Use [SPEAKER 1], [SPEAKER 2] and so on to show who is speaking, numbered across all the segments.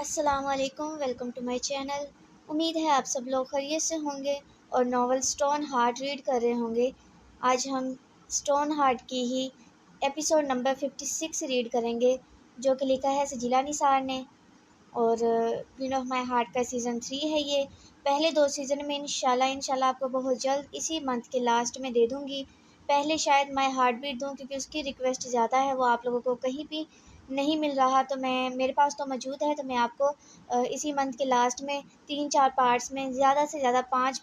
[SPEAKER 1] السلام علیکم، welcome to my channel. امید ہے آپ سب لوگ خیریت سے ہوں گے اور ناول اسٹون ہارٹ ریڈ کر رہے ہوں گے۔ آج ہم اسٹون ہارٹ کی ہی ایپیسوڈ نمبر 56 ریڈ کریں گے، جو کہ لکھا ہے سجیلا نثار نے، اور کوئین آف مائی ہارٹ کا سیزن 3 ہے یہ۔ پہلے 2 سیزن میں انشاءاللہ آپ کو بہت جلد اسی منتھ کے لاسٹ میں دے دوں گی۔ پہلے شاید مائی ہارٹ بیٹ دوں کیونکہ اس کی ریکویسٹ زیادہ ہے، وہ آپ لوگوں کو کہیں بھی نہیں مل رہا، تو میرے پاس تو موجود ہے، تو میں آپ کو اسی منتھ کے لاسٹ میں 3-4 پارٹس میں، زیادہ سے زیادہ 5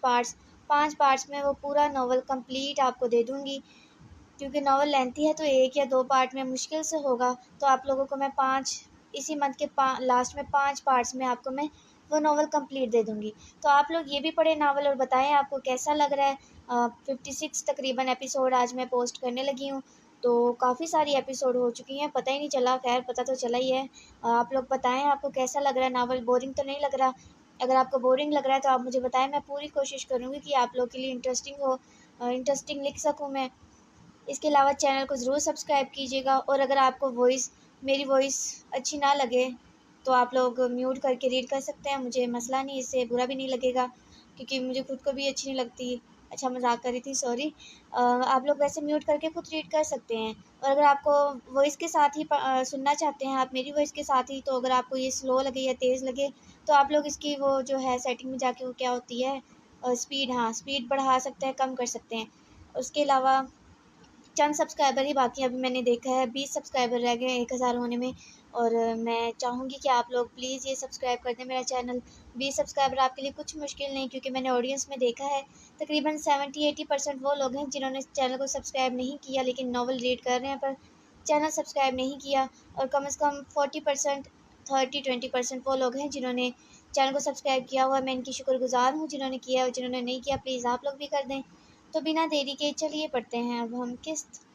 [SPEAKER 1] پارٹس میں وہ پورا ناول کمپلیٹ آپ کو دے دوں گی۔ کیونکہ ناول لینتھی ہے تو 1 یا 2 پارٹ میں مشکل سے ہوگا، تو آپ لوگوں کو میں اسی منتھ کے لاسٹ میں 5 پارٹس میں آپ کو میں وہ ناول کمپلیٹ دے دوں گی۔ تو آپ لوگ یہ بھی پڑھیں ناول اور بتائیں آپ کو کیسا لگ رہا ہے۔ 56 تقریباً ایپیسوڈ آج میں پوسٹ کرنے لگی ہوں، تو کافی ساری ایپیسوڈ ہو چکی ہیں، پتہ ہی نہیں چلا، خیر پتہ تو چلا ہی ہے۔ آپ لوگ بتائیں آپ کو کیسا لگ رہا ہے ناول، بورنگ تو نہیں لگ رہا؟ اگر آپ کو بورنگ لگ رہا ہے تو آپ مجھے بتائیں، میں پوری کوشش کروں گی کہ آپ لوگ کے لیے انٹرسٹنگ لکھ سکوں میں۔ اس کے علاوہ چینل کو ضرور سبسکرائب کیجیے گا، اور اگر آپ کو میری وائس اچھی نہ لگے تو آپ لوگ میوٹ کر کے ریڈ کر سکتے ہیں، مجھے مسئلہ نہیں، اس سے برا بھی نہیں لگے گا، کیونکہ مجھے خود کو بھی اچھی نہیں لگتی۔ اچھا مذاق کر رہی تھی، سوری۔ آپ لوگ ویسے میوٹ کر کے خود ریڈ کر سکتے ہیں، اور اگر آپ کو وائس کے ساتھ ہی سننا چاہتے ہیں، آپ میری وائس کے ساتھ ہی، تو اگر آپ کو یہ سلو لگے یا تیز لگے تو آپ لوگ اس کی وہ جو ہے سیٹنگ میں جا کے، وہ کیا ہوتی ہے، سپیڈ بڑھا سکتے ہیں، کم کر سکتے ہیں۔ اس کے علاوہ چند سبسکرائبر ہی باقی، ابھی میں نے دیکھا ہے 20 سبسکرائبر رہ گئے 1000 ہونے میں، اور میں چاہوں گی کہ آپ لوگ پلیز یہ سبسکرائب کر دیں میرا چینل۔ 20 سبسکرائبر آپ کے لیے کچھ مشکل نہیں، کیونکہ میں نے آڈینس میں دیکھا ہے تقریباً 70-80% وہ لوگ ہیں جنہوں نے چینل کو سبسکرائب نہیں کیا، لیکن ناول ریڈ کر رہے ہیں پر چینل سبسکرائب نہیں کیا، اور کم از کم 40%، 30-20% وہ لوگ ہیں جنہوں نے چینل کو سبسکرائب کیا ہوا ہے۔ میں ان کی شکر گزار ہوں جنہوں نے کیا، اور جنہوں نے نہیں کیا پلیز آپ لوگ بھی کر دیں۔ تو بنا دیری کے چلیے پڑھتے ہیں اب ہم قسط۔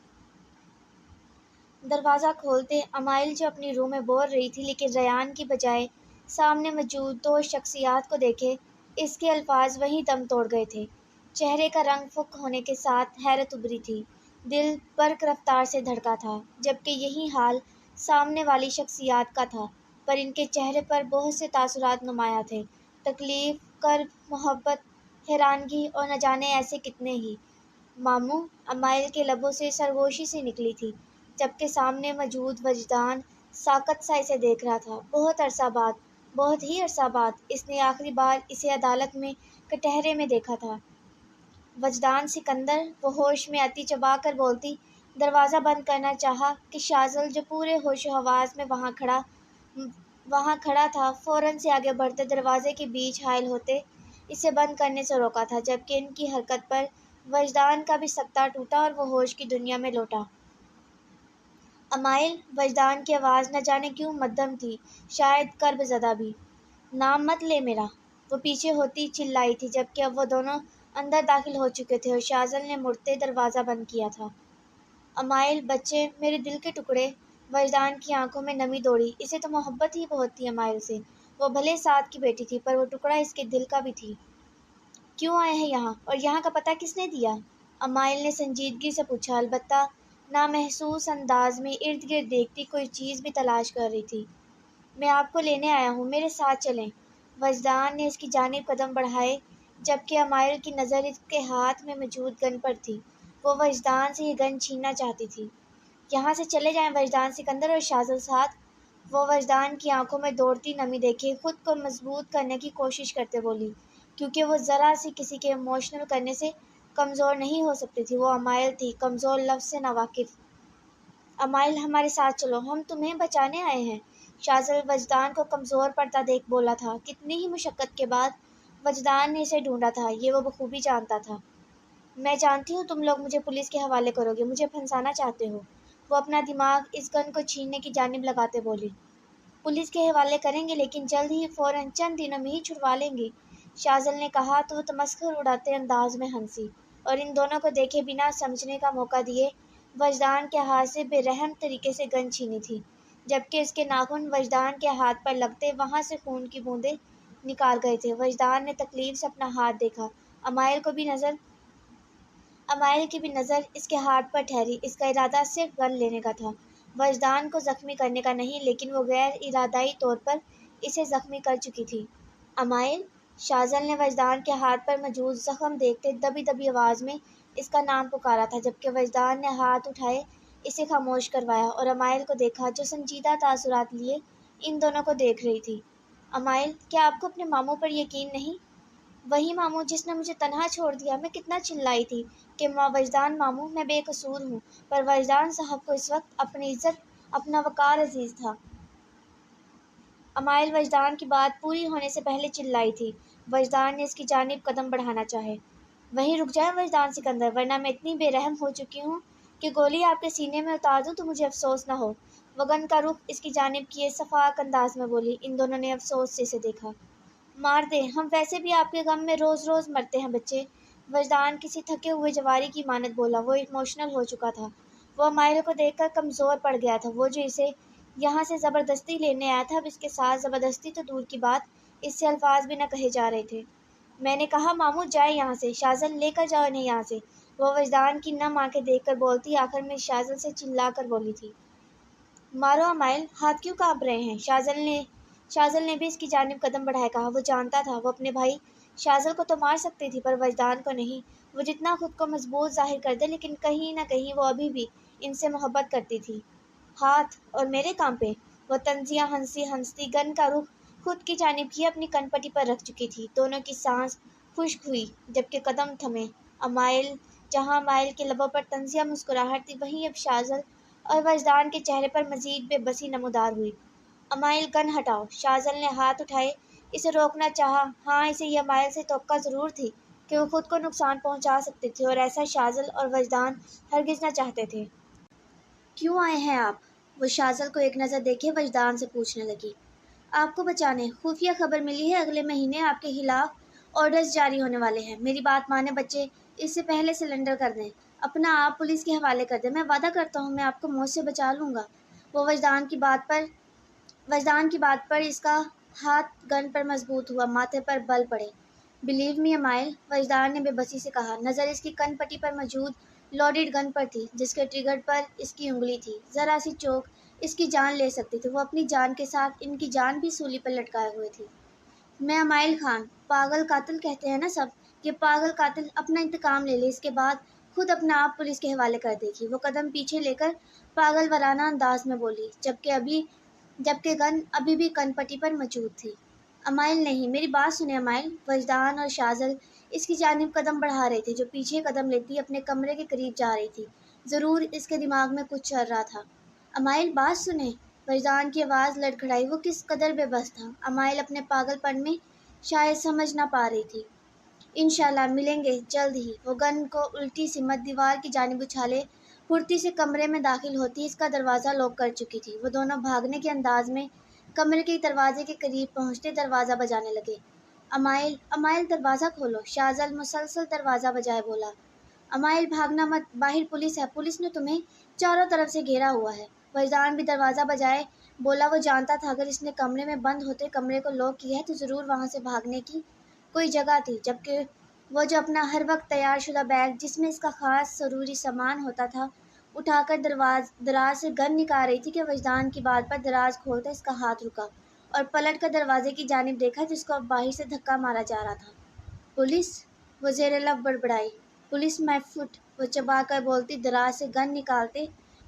[SPEAKER 1] دروازہ کھولتے امائل جو اپنی روم میں بول رہی تھی، لیکن ریان کی بجائے سامنے موجود 2 شخصیات کو دیکھے اس کے الفاظ وہیں دم توڑ گئے تھے۔ چہرے کا رنگ فک ہونے کے ساتھ حیرت ابھری تھی، دل برق رفتار سے دھڑکا تھا، جبکہ یہی حال سامنے والی شخصیات کا تھا، پر ان کے چہرے پر بہت سے تاثرات نمایاں تھے، تکلیف، کرب، محبت، حیرانگی اور نہ جانے ایسے کتنے ہی۔ ماموں، امائل کے لبوں سے سرگوشی سی نکلی تھی، جبکہ سامنے موجود وجدان ساکت سا اسے دیکھ رہا تھا۔ بہت ہی عرصہ بعد اس نے آخری بار اسے عدالت میں کٹہرے میں دیکھا تھا۔ وجدان سکندر، وہ ہوش میں آتی چبا کر بولتی، دروازہ بند کرنا چاہا کہ شاذل جو پورے ہوش و حواس میں وہاں کھڑا تھا، فوراً سے آگے بڑھتے دروازے کے بیچ حائل ہوتے اسے بند کرنے سے روکا تھا، جبکہ ان کی حرکت پر وجدان کا بھی سکتہ ٹوٹا اور وہ ہوش کی دنیا میں لوٹا۔ امائل، وجدان کی آواز نہ جانے کیوں مدھم تھی، شاید کرب زدہ بھی۔ نام مت لے میرا، وہ پیچھے ہوتی چلائی تھی، جبکہ اب وہ دونوں اندر داخل ہو چکے تھے اور شاذل نے مڑتے دروازہ بند کیا تھا۔ امائل، بچے، میرے دل کے ٹکڑے۔ وجدان کی آنکھوں میں نمی دوڑی، اسے تو محبت ہی بہت تھی امائل سے، وہ بھلے سعد کی بیٹی تھی، پر وہ ٹکڑا اس کے دل کا بھی تھی۔ کیوں آئے ہیں یہاں، اور یہاں کا پتہ کس نے دیا؟ امائل نے سنجیدگی سے پوچھا، البتہ نامحسوس انداز میں ارد گرد دیکھتی کوئی چیز بھی تلاش کر رہی تھی۔ میں آپ کو لینے آیا ہوں، میرے ساتھ چلیں۔ وجدان نے اس کی جانب قدم بڑھائے، جبکہ امائل کی نظر اس کے ہاتھ میں موجود گن پر تھی، وہ وجدان سے یہ گن چھیننا چاہتی تھی۔ یہاں سے چلے جائیں وجدان سکندر اور شاذل سعد، وہ وجدان کی آنکھوں میں دوڑتی نمی دیکھے خود کو مضبوط کرنے کی کوشش کرتے بولی، کیونکہ وہ ذرا سی کسی کے ایموشنل کرنے سے کمزور نہیں ہو سکتی تھی، وہ امائل تھی، کمزور لفظ سے ناواقف۔ امائل، ہمارے ساتھ چلو، ہم تمہیں بچانے آئے ہیں، شاذل وجدان کو کمزور پڑتا دیکھ بولا تھا۔ کتنی ہی مشقت کے بعد وجدان نے اسے ڈھونڈا تھا، یہ وہ بخوبی جانتا تھا۔ میں جانتی ہوں تم لوگ مجھے پولیس کے حوالے کرو گے، مجھے پھنسانا چاہتے ہو، وہ اپنا دماغ اس گن کو چھیننے کی جانب لگاتے بولی۔ پولیس کے حوالے کریں گے، لیکن جلد ہی، فوراً چند دنوں میں ہی چھڑوا لیں گے، شاذل نے کہا تو وہ تمسخر اڑاتے انداز میں ہنسی، اور ان دونوں کو دیکھے بنا سمجھنے کا موقع دیے وجدان کے ہاتھ سے بے رحم طریقے سے گن چھینی تھی، جبکہ اس کے ناخن وجدان کے ہاتھ پر لگتے وہاں سے خون کی بوندیں نکال گئے تھے۔ وجدان نے تکلیف سے اپنا ہاتھ دیکھا، امائل کی بھی نظر اس کے ہاتھ پر ٹھہری، اس کا ارادہ صرف گن لینے کا تھا، وجدان کو زخمی کرنے کا نہیں، لیکن وہ غیر ارادائی طور پر اسے زخمی کر چکی تھی۔ امائل، شاذل نے وجدان کے ہاتھ پر موجود زخم دیکھتے دبی دبی آواز میں اس کا نام پکارا تھا، جبکہ وجدان نے ہاتھ اٹھائے اسے خاموش کروایا اور امائل کو دیکھا جو سنجیدہ تاثرات لیے ان دونوں کو دیکھ رہی تھی۔ امائل، کیا آپ کو اپنے ماموں پر یقین نہیں؟ وہی ماموں جس نے مجھے تنہا چھوڑ دیا۔ میں کتنا چلائی تھی کہ وجدان ماموں، میں بے قصور ہوں، پر وجدان صاحب کو اس وقت اپنی عزت، اپنا وقار عزیز تھا۔ امائل وجدان کی بات پوری ہونے سے پہلے چلائی تھی۔ وجدان نے اس کی جانب قدم بڑھانا چاہے۔ وہیں رک جائیں وجدان سکندر، ورنہ میں اتنی بے رحم ہو چکی ہوں کہ گولی آپ کے سینے میں اتار دوں تو مجھے افسوس نہ ہو۔ وہ گن کا رخ اس کی جانب کیے شفاق انداز میں بولی۔ ان دونوں نے افسوس سے اسے دیکھا۔ مار دیں، ہم ویسے بھی آپ کے غم میں روز روز مرتے ہیں بچے۔ وجدان کسی تھکے ہوئے جواری کی مانند بولا۔ وہ ایموشنل ہو چکا تھا۔ وہ امائل کو دیکھ کر کمزور پڑ گیا تھا۔ وہ جو اسے یہاں سے زبردستی لینے آیا تھا، اب اس کے ساتھ زبردستی تو دور کی بات، اس سے الفاظ بھی نہ کہے جا رہے تھے۔ میں نے کہا ماموں جائے یہاں سے، شاذل لے کر جاؤ انہیں یہاں سے، وہ وجدان کی نم آنکھیں دیکھ کر بولتی، آخر میں شاذل سے چلا کر بولی تھی۔ مارو امائل، ہاتھ کیوں کانپ رہے ہیں؟ شاذل نے بھی اس کی جانب قدم بڑھائے کہا۔ وہ جانتا تھا وہ اپنے بھائی شاذل کو تو مار سکتی تھی پر وجدان کو نہیں۔ وہ جتنا خود کو مضبوط ظاہر کر دے لیکن کہیں نہ کہیں وہ ابھی بھی ان سے محبت کرتی تھی۔ ہاتھ اور میرے کانپے؟ وہ طنزیہ ہنستی گن کا رخ خود کی جانب کیے اپنی کن پٹی پر رکھ چکی تھی۔ دونوں کی سانس خشک ہوئی جبکہ قدم تھمے۔ جہاں امائل کے لبوں پر طنزیہ مسکراہٹ تھی، وہیں اب شاذل اور وجدان کے چہرے پر مزید بے بسی نمودار ہوئی۔ امائل، گن ہٹاؤ۔ شاذل نے ہاتھ اٹھائے اسے روکنا چاہا۔ ہاں، اسے یہ امائل سے توقع ضرور تھی کہ وہ خود کو نقصان پہنچا سکتی تھی اور ایسا شاذل اور وجدان ہرگز نہ چاہتے تھے۔ کیوں آئے ہیں آپ؟ وہ شاذل کو ایک نظر دیکھے وجدان سے پوچھنے لگی۔ آپ کو بچانے۔ خفیہ خبر ملی ہے اگلے مہینے آپ کے خلاف آرڈرز جاری ہونے والے ہیں۔ میری بات مانیں بچے، اس سے پہلے سرنڈر کر دیں، اپنا آپ پولیس کے حوالے کر دیں۔ میں وعدہ کرتا ہوں میں آپ کو موت سے بچا لوں گا۔ وہ وجدان کی بات پر اس کا ہاتھ گن پر مضبوط ہوا، ماتھے پر بل پڑے۔ بلیو می امائل، وجدان نے بے بسی سے کہا۔ نظر اس کی کن پٹی پر موجود لوڈڈ گن پر تھی جس کے ٹریگر پر اس کی انگلی تھی۔ ذرا سی چوک اس کی جان لے سکتی تھی۔ وہ اپنی جان کے ساتھ ان کی جان بھی سولی پر لٹکائے ہوئے تھی۔ میں امائل خان، پاگل قاتل کہتے ہیں نا سب، یہ پاگل قاتل اپنا انتقام لے لے، اس کے بعد خود اپنا آپ پولیس کے حوالے کر دے گی۔ وہ قدم پیچھے لے کر پاگل ورانہ انداز میں بولی، جبکہ گن ابھی بھی کن پٹی پر موجود تھی۔ امائل نہیں، میری بات سنیں امائل۔ وجدان اور شاذل اس کی جانب قدم بڑھا رہے تھے جو پیچھے قدم لیتی اپنے کمرے کے قریب جا رہی تھی۔ ضرور اس کے دماغ میں کچھ چل رہا تھا۔ امائل بات سنیں۔ وجدان کی آواز لڑکھڑائی۔ وہ کس قدر بے بس تھا، امائل اپنے پاگل پن میں شاید سمجھ نہ پا رہی تھی۔ انشاءاللہ ملیں گے جلد ہی۔ وہ گن کو الٹی سمت دیوار کی جانب اچھالے پھرتی سے کمرے میں داخل ہوتی اس کا دروازہ لاک کر چکی تھی۔ وہ دونوں بھاگنے کے انداز میں کمرے کے دروازے کے قریب پہنچتے دروازہ بجانے لگے۔ امائل دروازہ کھولو، شاذل مسلسل دروازہ بجائے بولا۔ امائل بھاگنا مت، باہر پولیس ہے، پولیس نے تمہیں چاروں طرف سے گھیرا ہوا ہے۔ وجدان بھی دروازہ بجائے بولا۔ وہ جانتا تھا اگر اس نے کمرے میں بند ہوتے کمرے کو لاک کیا ہے تو ضرور وہاں سے بھاگنے کی کوئی جگہ تھی، جبکہ وہ جو اپنا ہر وقت تیار شدہ بیگ جس میں اس کا خاص ضروری سامان ہوتا تھا اٹھا کر دراز سے گن نکال رہی تھی کہ وجدان کی بات پر دراز کھولتا اس کا ہاتھ رکا اور پلٹ کر دروازے کی جانب دیکھا جس کو اب باہر سے دھکا مارا جا رہا تھا۔ پولیس؟ وہ زیر لب بڑبڑائی۔ پولیس مائی فٹ، وہ چبا کر بولتی دراز سے گن نکالتے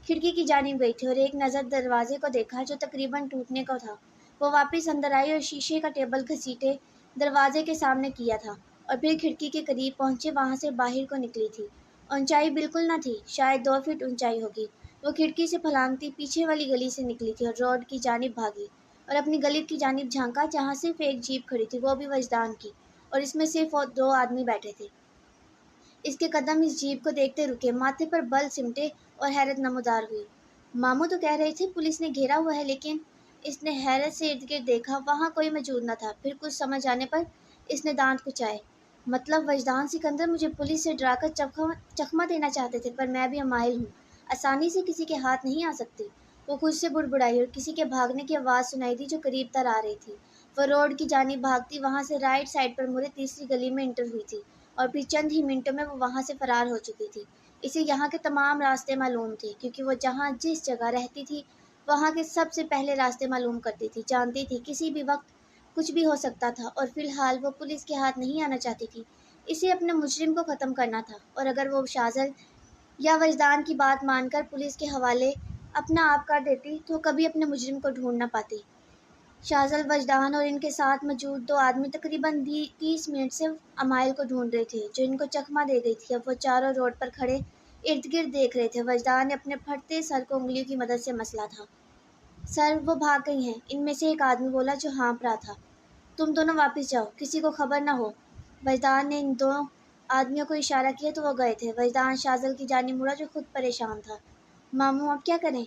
[SPEAKER 1] کھڑکی کی جانب گئی تھی اور ایک نظر دروازے کو دیکھا جو تقریباً ٹوٹنے کو تھا۔ وہ واپس اندر آئی اور شیشے کا ٹیبل گھسیٹے دروازے کے سامنے کیا تھا اور پھر کھڑکی کے قریب پہنچے وہاں سے باہر کو نکلی تھی۔ اونچائی بالکل نہ تھی، شاید 2 فٹ اونچائی ہوگی۔ وہ کھڑکی سے پھلانگتی پیچھے والی گلی سے نکلی تھی اور روڈ کی جانب بھاگی اور اپنی گلی کی جانب جھانکا جہاں صرف ایک جیپ کھڑی تھی، وہ بھی وجدان کی، اور اس میں صرف 2 آدمی بیٹھے تھے۔ اس کے قدم اس جیپ کو دیکھتے رکے، ماتھے پر بل سمٹے اور حیرت نمودار ہوئی۔ ماموں تو کہہ رہے تھے پولیس نے گھیرا ہوا ہے، لیکن اس نے حیرت سے ارد گرد دیکھا، وہاں کوئی موجود نہ تھا۔ پھر کچھ سمجھ آنے پر اس نے دانت کچائے۔ مطلب وجدان سکندر مجھے پولیس سے ڈرا کر چکمہ دینا چاہتے تھے، پر میں بھی امائل ہوں، آسانی سے کسی کے ہاتھ نہیں آ سکتی۔ وہ خود سے بڑبڑائی اور کسی کے بھاگنے کی آواز سنائی دی جو قریب تر آ رہی تھی۔ وہ روڈ کی جانب بھاگتی وہاں سے رائٹ سائڈ پر مڑے تیسری گلی میں انٹر ہوئی تھی اور پھر چند ہی منٹوں میں وہ وہاں سے فرار ہو چکی تھی۔ اسے یہاں کے تمام راستے معلوم تھے کیونکہ وہ جس جگہ رہتی تھی وہاں کے سب سے پہلے راستے معلوم کرتی تھی، جانتی تھی کسی بھی وقت کچھ بھی ہو سکتا تھا، اور فی الحال وہ پولیس کے ہاتھ نہیں آنا چاہتی تھی۔ اسے اپنے مجرم کو ختم کرنا تھا، اور اگر وہ شازل یا وجدان کی بات مان کر پولیس کے حوالے اپنا آپ کر دیتی تو کبھی اپنے مجرم کو ڈھونڈ نہ پاتی۔ شازل، وجدان اور ان کے ساتھ موجود 2 آدمی تقریباً 30 منٹ سے امائل کو ڈھونڈ رہے تھے، جو ان کو چکمہ دے گئی تھی۔ اب وہ چاروں روڈ پر کھڑے ارد گرد دیکھ رہے تھے۔ وجدان نے اپنے پھٹتے سر کو انگلیوں کی مدد سے مسلا تھا۔ سر، وہ بھاگ گئی ہیں، ان میں سے ایک آدمی بولا جو ہانپ رہا تھا۔ تم دونوں واپس جاؤ، کسی کو خبر نہ ہو۔ وجدان نے ان 2 آدمیوں کو اشارہ کیا تو وہ گئے تھے۔ وجدان شازل کی جانب مڑا جو خود پریشان تھا۔ ماموں، اب کیا کریں؟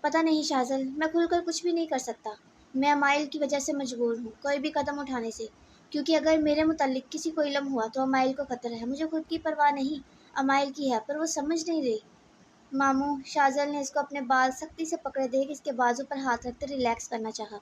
[SPEAKER 1] پتہ نہیں شازل، میں کھل کر کچھ بھی نہیں کر سکتا۔ میں امائل کی وجہ سے مجبور ہوں کوئی بھی قدم اٹھانے سے، کیونکہ اگر میرے متعلق کسی کو علم ہوا تو امائل کو خطرہ ہے۔ مجھے خود کی پرواہ نہیں، امائل کی ہے، پر وہ سمجھ نہیں رہی۔ ماموں، شازل نے اس کو اپنے بال سختی سے پکڑے دیکھ اس کے بازو پر ہاتھ رکھتے ریلیکس کرنا چاہا۔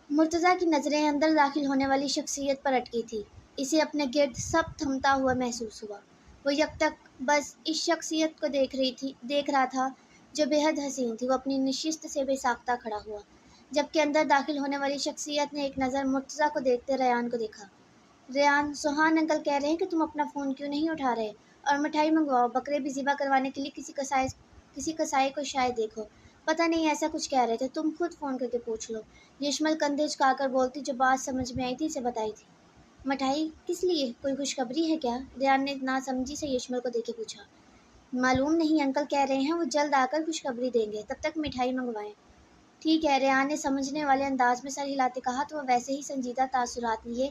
[SPEAKER 1] مرتضیٰ کی نظریں اندر داخل ہونے والی شخصیت پر اٹکی تھی۔ اسے اپنے گرد سب تھمتا ہوا محسوس ہوا۔ وہ یک تک بس اس شخصیت کو دیکھ رہا تھا جو بے حد حسین تھی۔ وہ اپنی نشست سے بے ساختہ کھڑا ہوا، جبکہ اندر داخل ہونے والی شخصیت نے ایک نظر مرتضیٰ کو دیکھتے ریان کو دیکھا۔ ریان، سوہان انکل کہہ رہے ہیں کہ تم اپنا فون کیوں نہیں اٹھا رہے اور مٹھائی منگواؤ، بکرے بھی ذبح کروانے کے لیے کسی کسائی کو شاید دیکھو۔ پتہ نہیں ایسا کچھ کہہ رہے تھے، تم خود فون کر کے پوچھ لو۔ یشمل کندھے جھکا کر بولتی جو بات سمجھ میں آئی تھی اسے بتائی تھی۔ مٹھائی کس لیے؟ کوئی خوشخبری ہے کیا؟ ریان نے ناسمجھی سے یشمل کو دیکھ کے پوچھا۔ معلوم نہیں، انکل کہہ رہے ہیں وہ جلد آ کر خوشخبری دیں گے، تب تک مٹھائی منگوائیں۔ ٹھیک ہے، ریان نے سمجھنے والے انداز میں سر ہلاتے کہا تو وہ ویسے ہی سنجیدہ تاثرات لیے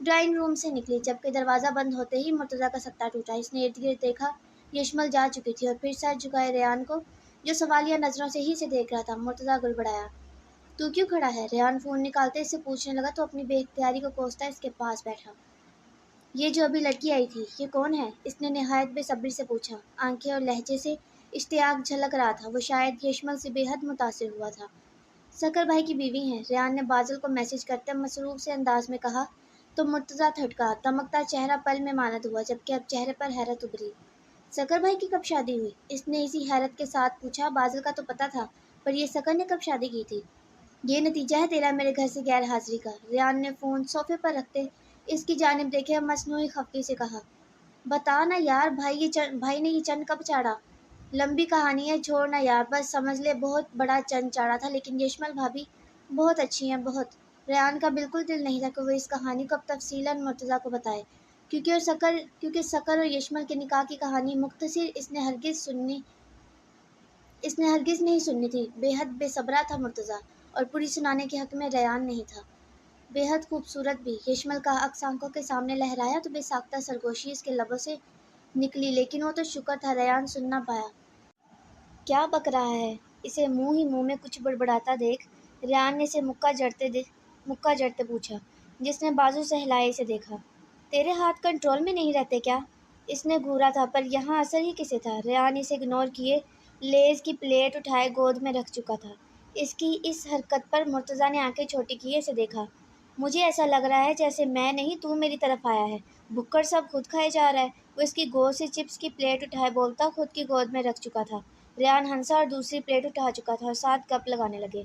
[SPEAKER 1] ڈرائنگ روم سے نکلی۔ جبکہ دروازہ بند ہوتے ہی مرتضیٰ کا ستا ٹوٹا۔ اس نے ارد گرد دیکھا، یشمل جا چکی تھی، اور پھر سر جھکائے ریان کو جو سوالیہ نظروں سے ہی سے دیکھ رہا تھا۔ مرتضیٰ گڑبڑایا۔ تو کیوں کھڑا ہے؟ ریان فون نکالتے اس سے پوچھنے لگا تو اپنی بے اختیاری کو کوستا اس کے پاس بیٹھا۔ یہ جو ابھی لڑکی آئی تھی، یہ کون ہے؟ اس نے نہایت بے صبری سے پوچھا۔ آنکھیں اور لہجے سے اشتیاق جھلک رہا تھا۔ وہ شاید یشمل سے بے حد متاثر ہوا تھا۔ سکر بھائی کی بیوی ہیں، ریان نے بازل کو میسج کرتے مصروف سے انداز میں کہا تو مرتضیٰ تھٹکا۔ دمکتا چہرہ پل میں ماند ہوا، جبکہ اب چہرے پر حیرت ابھری۔ سکر بھائی کی کب شادی ہوئی؟ اس نے اسی حیرت کے ساتھ پوچھا۔ بازل کا تو پتہ تھا، پر یہ سکر نے کب شادی کی تھی؟ یہ نتیجہ ہے تیرا میرے گھر سے غیر حاضری کا۔ ریان نے فون صوفے پر رکھتے اس کی جانب دیکھے اور مصنوعی خفگی سے کہا۔ بتا نا یار، بھائی نے یہ چند کب چاڑا؟ لمبی کہانی ہے، چھوڑ نا یار، بس سمجھ لے بہت بڑا چند چاڑا تھا، لیکن یشمل بھابھی بہت اچھی ہیں، بہت۔ ریان کا بالکل دل نہیں تھا کہ وہ اس کہانی کو اب تفصیلاً مرتضیٰ کو بتائے، کیونکہ سکر اور یشمل کے نکاح کی کہانی مختصر اس نے ہرگز نہیں سننی تھی۔ بے حد بے صبرا تھا مرتضیٰ، اور پوری سنانے کے حق میں ریان نہیں تھا۔ بے حد خوبصورت بھی، یشمل کا عکس آنکھوں کے سامنے لہرایا تو بے ساختہ سرگوشی اس کے لبوں سے نکلی، لیکن وہ تو شکر تھا ریان سن نہ پایا۔ کیا بک رہا ہے؟ اسے منہ ہی منہ میں کچھ بڑبڑاتا دیکھ ریان نے اسے مکہ جڑتے پوچھا، جس نے بازو سے ہلائے اسے دیکھا۔ تیرے ہاتھ کنٹرول میں نہیں رہتے کیا؟ اس نے گھورا تھا، پر یہاں اثر ہی کسے تھا؟ ریان اسے اگنور کیے لیز کی پلیٹ اٹھائے گود میں رکھ چکا تھا۔ اس کی اس حرکت پر مرتضیٰ نے آنکھیں چھوٹی کیے اسے دیکھا۔ مجھے ایسا لگ رہا ہے جیسے میں نہیں تو میری طرف آیا ہے، بھکڑ سب خود کھائے جا رہا ہے۔ وہ اس کی گود سے چپس کی پلیٹ اٹھائے بولتا خود کی گود میں رکھ چکا تھا۔ ریان ہنسا اور دوسری پلیٹ اٹھا چکا تھا اور ساتھ گپ لگانے لگے۔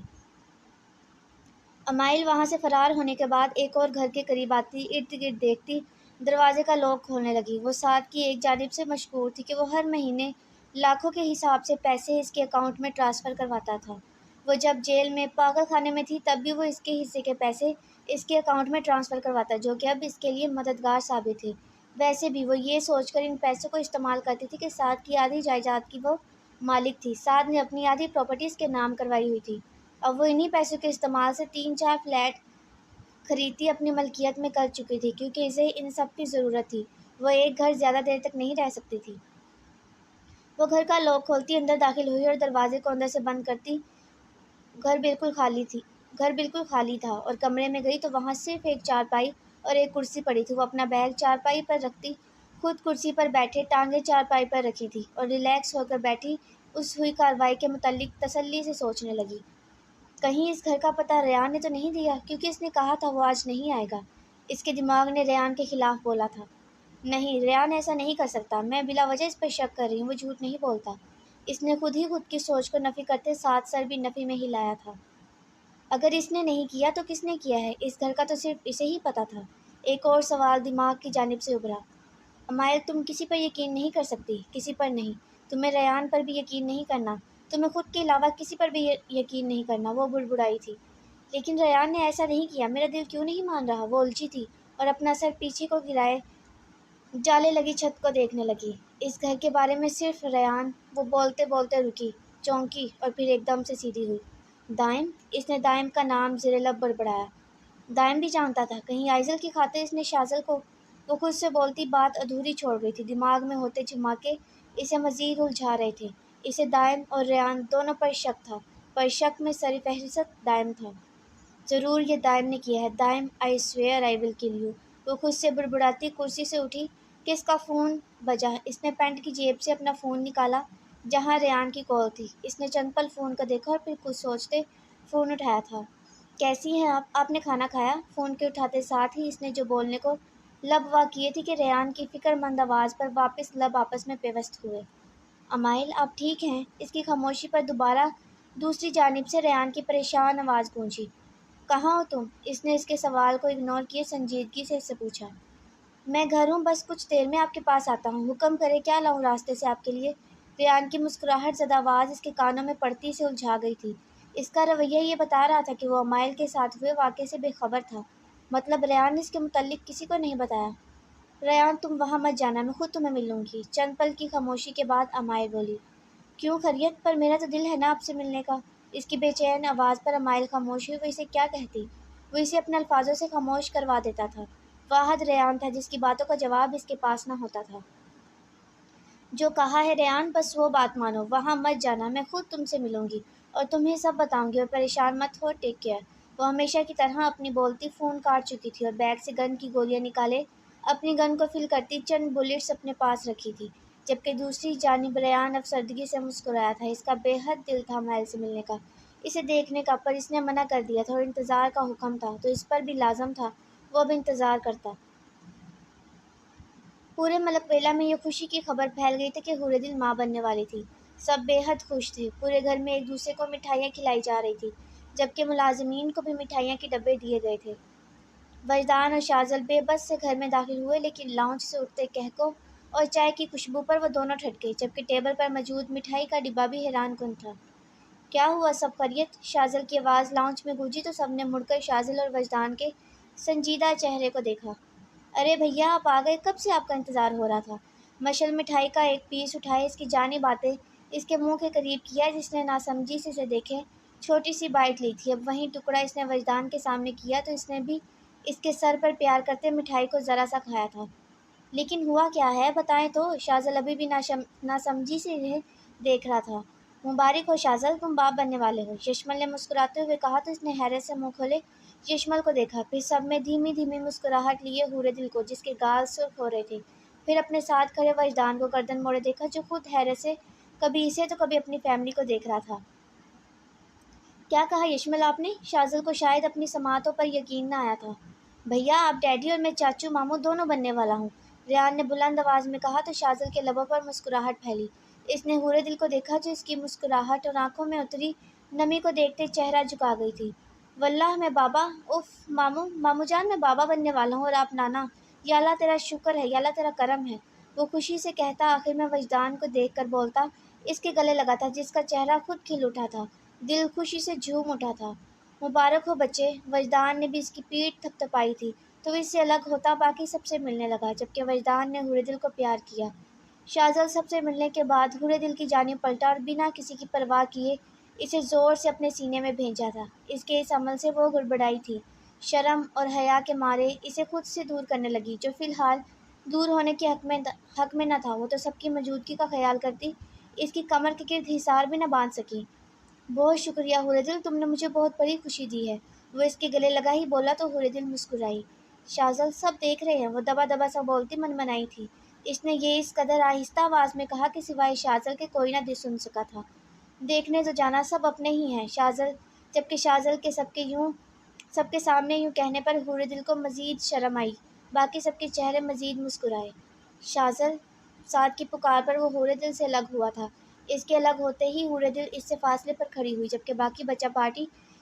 [SPEAKER 1] امائل وہاں سے فرار ہونے کے بعد ایک اور گھر کے قریب آتی، ارد گرد دیکھتی، دروازے کا لاک کھولنے لگی۔ وہ ساتھ کی ایک جانب سے مشکور تھی کہ وہ ہر مہینے لاکھوں کے حساب سے پیسے اس کے اکاؤنٹ میں ٹرانسفر کرواتا تھا۔ وہ جب جیل میں پاگل خانے میں تھی تب بھی وہ اس کے حصے کے پیسے اس کے اکاؤنٹ میں ٹرانسفر کرواتا، جو کہ اب اس کے لیے مددگار ثابت تھے۔ ویسے بھی وہ یہ سوچ کر ان پیسوں کو استعمال کرتی تھی کہ سعد کی آدھی جائیداد کی وہ مالک تھی۔ سعد نے اپنی آدھی پراپرٹی اس کے نام کروائی ہوئی تھی۔ اب وہ انہی پیسوں کے استعمال سے 3-4 فلیٹ خریدتی اپنی ملکیت میں کر چکی تھی، کیونکہ اسے ان سب کی ضرورت تھی۔ وہ ایک گھر زیادہ دیر تک نہیں رہ سکتی تھی۔ وہ گھر کا لاک کھولتی اندر داخل ہوئی اور دروازے کو اندر سے بند کرتی۔ گھر بالکل خالی تھا، اور کمرے میں گئی تو وہاں صرف ایک چارپائی اور ایک کرسی پڑی تھی۔ وہ اپنا بیگ چارپائی پر رکھتی، خود کرسی پر بیٹھے ٹانگیں چارپائی پر رکھی تھی، اور ریلیکس ہو کر بیٹھی اس ہوئی کارروائی کے متعلق تسلی سے سوچنے لگی۔ کہیں اس گھر کا پتہ ریان نے تو نہیں دیا، کیونکہ اس نے کہا تھا وہ آج نہیں آئے گا۔ اس کے دماغ نے ریان کے خلاف بولا تھا۔ نہیں، ریان ایسا نہیں کر سکتا، میں بلا وجہ اس پر شک کر رہی ہوں، وہ جھوٹ نہیں بولتا۔ اس نے خود کی سوچ کو نفی کرتے ساتھ سر بھی نفی میں ہلایا تھا۔ اگر اس نے نہیں کیا تو کس نے کیا ہے؟ اس گھر کا تو صرف اسے ہی پتہ تھا۔ ایک اور سوال دماغ کی جانب سے ابھرا۔ امائل، تم کسی پر یقین نہیں کر سکتی؟ کسی پر نہیں؟ تمہیں ریان پر بھی یقین نہیں کرنا؟ تمہیں خود کے علاوہ کسی پر بھی یقین نہیں کرنا؟ وہ بڑبڑائی تھی۔ لیکن ریان نے ایسا نہیں کیا، میرا دل کیوں نہیں مان رہا؟ وہ الجھی تھی اور اپنا سر پیچھے کو گرائے جالے لگی چھت کو دیکھنے لگی۔ اس گھر کے بارے میں صرف ریان۔ وہ بولتے بولتے رکی، چونکی اور پھر ایک دم سے سیدھی ہوئی۔ دائم؟ اس نے دائم کا نام زیر لب بڑبڑایا۔ دائم بھی جانتا تھا، کہیں آئزل کی خاطر اس نے شازل کو… وہ خود سے بولتی بات ادھوری چھوڑ گئی تھی، دماغ میں ہوتے جھماکے اسے مزید الجھا رہے تھے۔ اسے دائم اور ریان دونوں پر شک تھا، پر شک میں سر فہرست دائم تھا۔ ضرور یہ دائم نے کیا ہے، دائم، آئی سویئر آئی ول کل یو۔ وہ خود سے بڑبڑاتی کرسی سے اٹھی۔ کس کا فون بجا؟ اس نے پینٹ کی جیب سے اپنا فون نکالا جہاں ریان کی کال تھی۔ اس نے چند پل فون کو دیکھا اور پھر کچھ سوچتے فون اٹھایا تھا۔ کیسی ہیں آپ؟ آپ نے کھانا کھایا؟ فون کے اٹھاتے ساتھ ہی اس نے جو بولنے کو لب وا کیے تھے کہ ریان کی فکر مند آواز پر واپس لب آپس میں پیوست ہوئے۔ امائل، آپ ٹھیک ہیں؟ اس کی خاموشی پر دوبارہ دوسری جانب سے ریان کی پریشان آواز گونجی۔ کہاں ہو تم؟ اس نے اس کے سوال کو اگنور کیے سنجیدگی سے اس سے پوچھا۔ میں گھر ہوں، بس کچھ دیر میں آپ کے پاس آتا ہوں۔ حکم کرے کیا لاؤں راستے سے آپ کے لیے؟ ریان کی مسکراہٹ زدہ آواز اس کے کانوں میں پڑتی سے الجھا گئی تھی۔ اس کا رویہ یہ بتا رہا تھا کہ وہ امائل کے ساتھ ہوئے واقعے سے بے خبر تھا۔ مطلب ریان نے اس کے متعلق کسی کو نہیں بتایا۔ ریان، تم وہاں مت جانا، میں خود تمہیں مل لوں گی۔ چند پل کی خاموشی کے بعد امائل بولی۔ کیوں خیریت؟ پر میرا تو دل ہے نا آپ سے ملنے کا۔ اس کی بے چین آواز پر امائل خاموش ہوئی۔ وہ اسے کیا کہتی؟ وہ اسے اپنے الفاظوں سے خاموش کروا دیتا تھا۔ واحد ریان تھا جس کی باتوں کا جواب اس کے پاس نہ ہوتا تھا۔ جو کہا ہے ریان، بس وہ بات مانو، وہاں مت جانا، میں خود تم سے ملوں گی اور تمہیں سب بتاؤں گی، اور پریشان مت ہو، ٹیک کیئر۔ وہ ہمیشہ کی طرح اپنی بولتی فون کاٹ چکی تھی اور بیگ سے گن کی گولیاں نکالے اپنی گن کو فل کرتی چند بلٹس اپنے پاس رکھی تھی، جبکہ دوسری جانب ریان افسردگی سے مسکرایا تھا۔ اس کا بے حد دل تھا امائل سے ملنے کا، اسے دیکھنے کا، پر اس نے منع کر دیا تھا اور انتظار کا حکم تھا تو اس پر بھی لازم تھا وہ اب انتظار کرتا۔ پورے ملک ویلا میں یہ خوشی کی خبر پھیل گئی تھی کہ حور دل ماں بننے والی تھی۔ سب بے حد خوش تھے۔ پورے گھر میں ایک دوسرے کو مٹھائیاں کھلائی جا رہی تھی، جبکہ ملازمین کو بھی مٹھائیاں کے ڈبے دیے گئے تھے۔ وجدان اور شازل بے بس سے گھر میں داخل ہوئے، لیکن لاؤنج سے اٹھتے قہقہ اور چائے کی خوشبو پر وہ دونوں ٹھٹکے، جبکہ ٹیبل پر موجود مٹھائی کا ڈبہ بھی حیران کن تھا۔ کیا ہوا؟ سب خیریت؟ شازل کی آواز لاؤنج میں گونجی تو سب نے مڑ کر شازل اور وجدان کے سنجیدہ چہرے کو دیکھا۔ ارے بھیا، آپ آ گئے، کب سے آپ کا انتظار ہو رہا تھا۔ مشعل مٹھائی کا ایک پیس اٹھائے اس کی جانب آتے اس کے منہ کے قریب کیا، جس نے ناسمجھی سے اسے دیکھے چھوٹی سی بائٹ لی تھی۔ اب وہی ٹکڑا اس نے وجدان کے سامنے کیا تو اس نے بھی اس کے سر پر پیار کرتے مٹھائی کو ذرا سا کھایا تھا۔ لیکن ہوا کیا ہے، بتائیں تو۔ شازل ابھی بھی ناسمجھی سے انہیں دیکھ رہا تھا۔ مبارک ہو شازل، تم باپ بننے والے ہو، یشمل نے مسکراتے ہوئے کہا تو اس نے حیرت سے منہ کھولے یشمل کو دیکھا، پھر سب میں دھیمی دھیمی مسکراہٹ لیے حور دل کو جس کے گال سرخ ہو رہے تھے، پھر اپنے ساتھ کھڑے وجدان کو گردن موڑے دیکھا جو خود حیرت سے کبھی اسے تو کبھی اپنی فیملی کو دیکھ رہا تھا۔ کیا کہا یشمل آپ نے؟ شازل کو شاید اپنی سماعتوں پر یقین نہ آیا تھا۔ بھیا، آپ ڈیڈی اور میں چاچو ماموں دونوں بننے والا ہوں، ریان نے بلند آواز میں کہا تو شازل کے لبوں پر مسکراہٹ پھیلی۔ اس نے حور دل کو دیکھا جو اس کی مسکراہٹ اور آنکھوں میں اتری نمی کو دیکھتے چہرہ جھکا گئی تھی۔ واللہ میں بابا، اف ماموں جان، میں بابا بننے والا ہوں اور آپ نانا۔ یا اللہ تیرا شکر ہے، یا اللہ تیرا کرم ہے، وہ خوشی سے کہتا آخر میں وجدان کو دیکھ کر بولتا اس کے گلے لگا تھا جس کا چہرہ خود کھل اٹھا تھا، دل خوشی سے جھوم اٹھا تھا۔ مبارک ہو بچے۔ وجدان نے بھی اس کی پیٹھ تھپتھپائی تھی تو اس سے الگ ہوتا باقی سب سے ملنے لگا، جبکہ وجدان نے حور دل کو پیار کیا۔ شازل سب سے ملنے کے بعد حور دل کی جانب پلٹا اور بنا کسی کی پرواہ کیے اسے زور سے اپنے سینے میں بھینچا تھا۔ اس کے اس عمل سے وہ گڑبڑائی تھی، شرم اور حیا کے مارے اسے خود سے دور کرنے لگی، جو فی الحال دور ہونے کے حق میں نہ تھا۔ وہ تو سب کی موجودگی کا خیال کرتی اس کی کمر کے گرد حصار بھی نہ باندھ سکی۔ بہت شکریہ حور دل، تم نے مجھے بہت بڑی خوشی دی ہے، وہ اس کے گلے لگا ہی بولا تو حور دل مسکرائی۔ شازل، سب دیکھ رہے ہیں، وہ دبا دبا سا بولتی منمنائی تھی۔ اس نے یہ اس قدر آہستہ آواز میں کہا کہ سوائے شازل کے کوئی نہ سن سکا تھا۔ دیکھنے تو جانا سب اپنے ہی ہیں شازل، جبکہ شازل کے سب کے سامنے یوں کہنے پر حور دل کو مزید شرم آئی، باقی سب کے چہرے مزید مسکرائے۔ شازل، ساتھ کی پکار پر وہ حور دل سے الگ ہوا تھا۔ اس کے الگ ہوتے ہی حور دل اس سے فاصلے پر کھڑی ہوئی، جبکہ باقی بچہ پارٹی